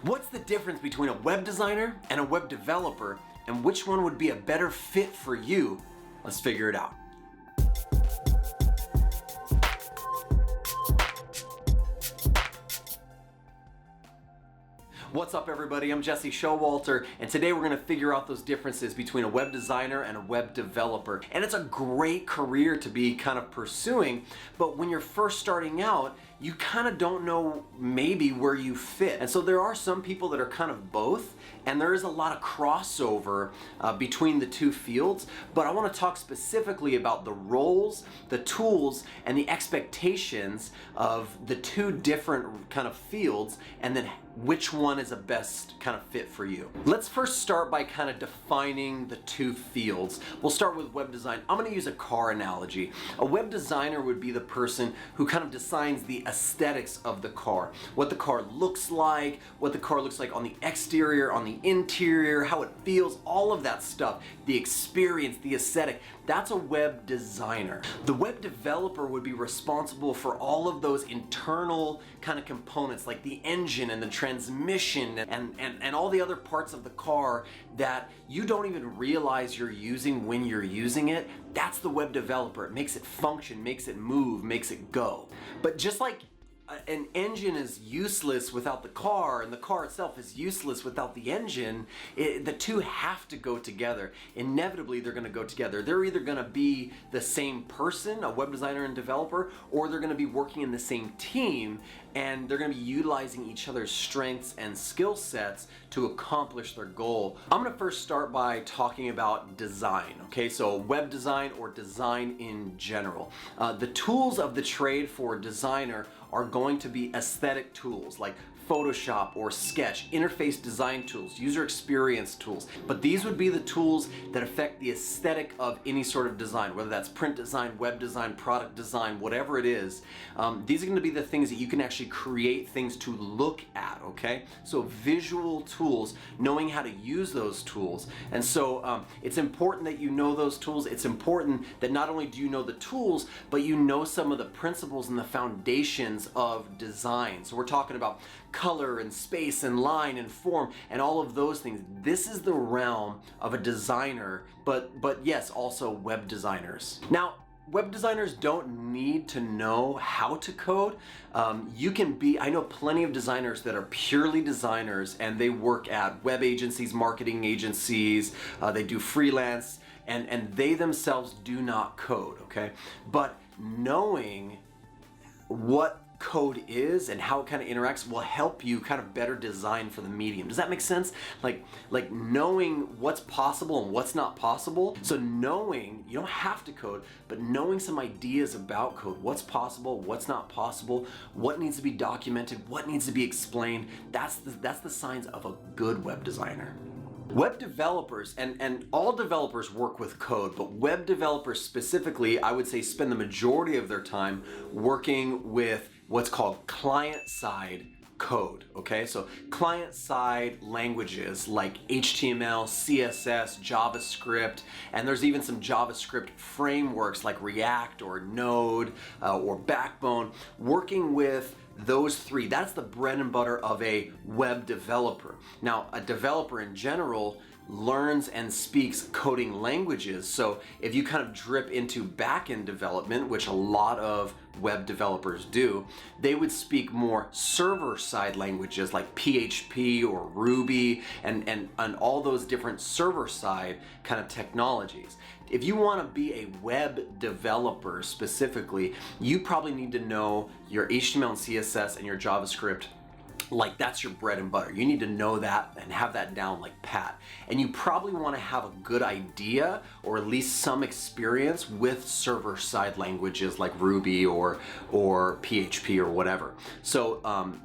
What's the difference between a web designer and a web developer, and which one would be a better fit for you? Let's figure it out. What's up everybody, I'm Jesse Showalter, and today we're going to figure out those differences between a web designer and a web developer. And it's a great career to be kind of pursuing, but when you're first starting out, you kind of don't know maybe where you fit. And so there are some people that are kind of both, and there is a lot of crossover between the two fields, but I want to talk specifically about the roles, the tools, and the expectations of the two different kind of fields, and then which one is the best kind of fit for you. Let's first start by kind of defining the two fields. We'll start with web design. I'm going to use a car analogy. A web designer would be the person who kind of designs the aesthetics of the car. What the car looks like, what the car looks like on the exterior, on the interior, how it feels, all of that stuff, the experience, the aesthetic. That's a web designer. The web developer would be responsible for all of those internal kind of components like the engine and the transmission and all the other parts of the car that you don't even realize you're using when you're using it. That's the web developer. It makes it function, makes it move, makes it go. But just like an engine is useless without the car, and the car itself is useless without the engine, the two have to go together. Inevitably, they're going to go together. They're either going to be the same person, a web designer and developer, or they're going to be working in the same team, and they're going to be utilizing each other's strengths and skill sets to accomplish their goal. I'm going to first start by talking about design, okay? So web design or design in general. The tools of the trade for a designer are going to be aesthetic tools like Photoshop or Sketch, interface design tools, user experience tools. But these would be the tools that affect the aesthetic of any sort of design, whether that's print design, web design, product design, whatever it is. These are going to be the things that you can actually create things to look at, okay? So visual tools, knowing how to use those tools. And so it's important that you know those tools. It's important that not only do you know the tools, but you know some of the principles and the foundations of design. So we're talking about color and space and line and form and all of those things. This is the realm of a designer, but yes, also web designers. Now, web designers don't need to know how to code. I know plenty of designers that are purely designers, and they work at web agencies, marketing agencies, they do freelance, and they themselves do not code, okay? But knowing what code is and how it kind of interacts will help you kind of better design for the medium. Does that make sense? Like knowing what's possible and what's not possible. So knowing, you don't have to code, but knowing some ideas about code, what's possible, what's not possible, what needs to be documented, what needs to be explained, that's the signs of a good web designer. Web developers, and all developers work with code, but web developers specifically, I would say, spend the majority of their time working with what's called client-side code, okay? So client-side languages like HTML, CSS, JavaScript, and there's even some JavaScript frameworks like React or Node or Backbone. Working with those three, that's the bread and butter of a web developer. Now, a developer in general learns and speaks coding languages. So if you kind of drip into back-end development, which a lot of web developers do, they would speak more server-side languages like PHP or Ruby and all those different server-side kind of technologies. If you want to be a web developer specifically, you probably need to know your HTML and CSS and your JavaScript. Like, that's your bread and butter. You need to know that and have that down like pat. And you probably want to have a good idea or at least some experience with server-side languages like Ruby or PHP or whatever. So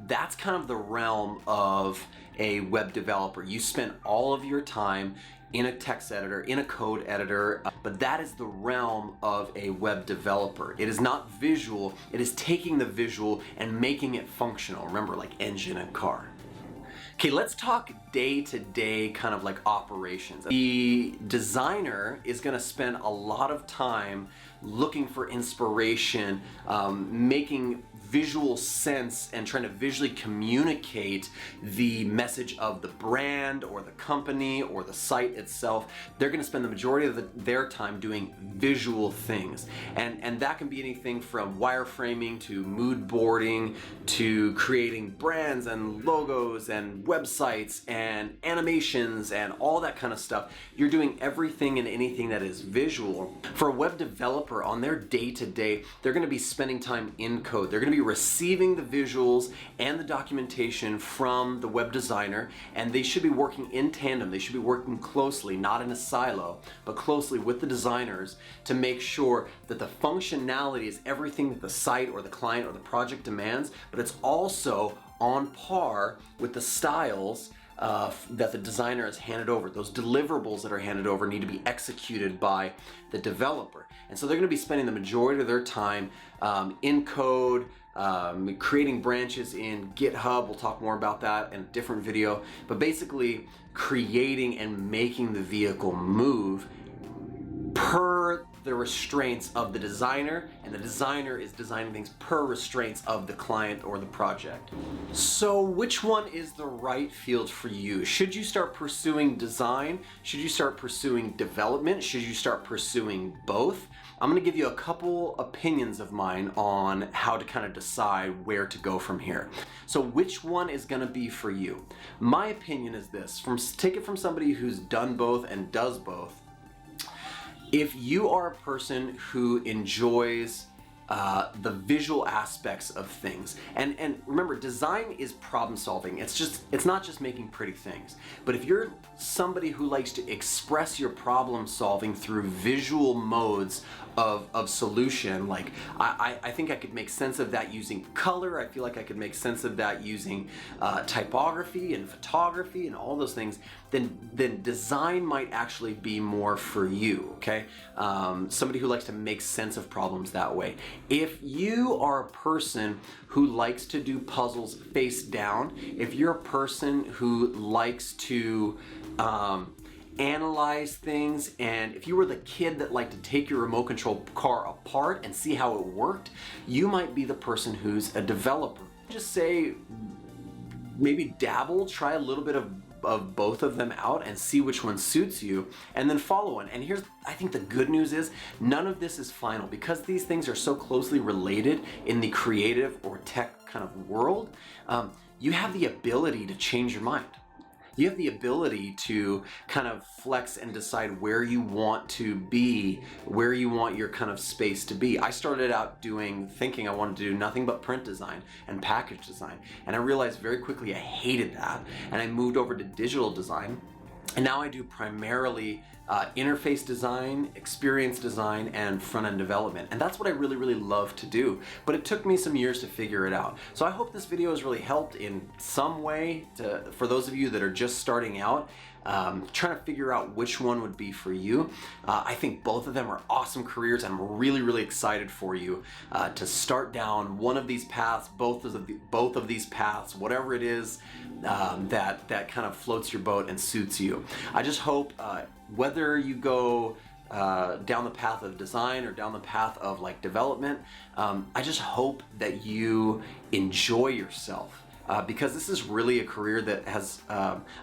that's kind of the realm of a web developer. You spend all of your time in a text editor, in a code editor, but that is the realm of a web developer. It is not visual, it is taking the visual and making it functional. Remember, like engine and car. Okay, let's talk day-to-day kind of like operations. The designer is gonna spend a lot of time looking for inspiration, making visual sense and trying to visually communicate the message of the brand or the company or the site itself, they're going to spend the majority of their time doing visual things. And that can be anything from wireframing to mood boarding to creating brands and logos and websites and animations and all that kind of stuff. You're doing everything and anything that is visual. For a web developer, on their day-to-day, they're going to be spending time in code. They're going to be receiving the visuals and the documentation from the web designer, and they should be working in tandem. They should be working closely, not in a silo, but closely with the designers to make sure that the functionality is everything that the site or the client or the project demands, but it's also on par with the styles that the designer has handed over. Those deliverables that are handed over need to be executed by the developer. And so they're going to be spending the majority of their time in code, creating branches in GitHub. We'll talk more about that in a different video. But basically creating and making the vehicle move per the restraints of the designer, and the designer is designing things per restraints of the client or the project. So which one is the right field for you? Should you start pursuing design? Should you start pursuing development? Should you start pursuing both? I'm going to give you a couple opinions of mine on how to kind of decide where to go from here. So which one is going to be for you? My opinion is this, take it from somebody who's done both and does both. If you are a person who enjoys the visual aspects of things, and remember, design is problem solving. It's not just making pretty things. But if you're somebody who likes to express your problem solving through visual modes of solution, like I think I could make sense of that using color. I feel like I could make sense of that using typography and photography and all those things. Then design might actually be more for you, okay? Somebody who likes to make sense of problems that way. If you are a person who likes to do puzzles face down, if you're a person who likes to analyze things, and if you were the kid that liked to take your remote control car apart and see how it worked, you might be the person who's a developer. Just say, maybe dabble, try a little bit of both of them out and see which one suits you, and then follow one. And here's, I think the good news is, none of this is final. Because these things are so closely related in the creative or tech kind of world, you have the ability to change your mind. You have the ability to kind of flex and decide where you want to be, where you want your kind of space to be. I started out thinking I wanted to do nothing but print design and package design. And I realized very quickly I hated that. And I moved over to digital design. And now I do primarily interface design, experience design, and front-end development. And that's what I really, really love to do. But it took me some years to figure it out. So I hope this video has really helped in some way for those of you that are just starting out, trying to figure out which one would be for you. I think both of them are awesome careers. I'm really, really excited for you to start down one of these paths, both of these paths, whatever it is that kind of floats your boat and suits you. I just hope whether you go down the path of design or down the path of like development, I just hope that you enjoy yourself. Because this is really a career that has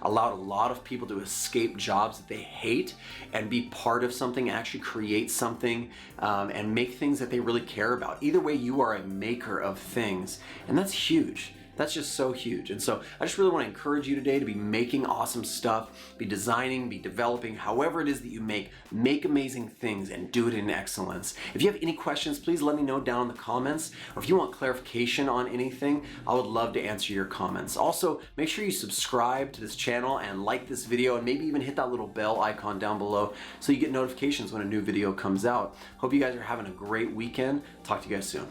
allowed a lot of people to escape jobs that they hate and be part of something, actually create something, and make things that they really care about. Either way, you are a maker of things, and that's huge. That's just so huge. And so I just really want to encourage you today to be making awesome stuff, be designing, be developing, however it is that you make amazing things and do it in excellence. If you have any questions, please let me know down in the comments, or if you want clarification on anything, I would love to answer your comments. Also, make sure you subscribe to this channel and like this video, and maybe even hit that little bell icon down below so you get notifications when a new video comes out. Hope you guys are having a great weekend. Talk to you guys soon.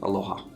Aloha.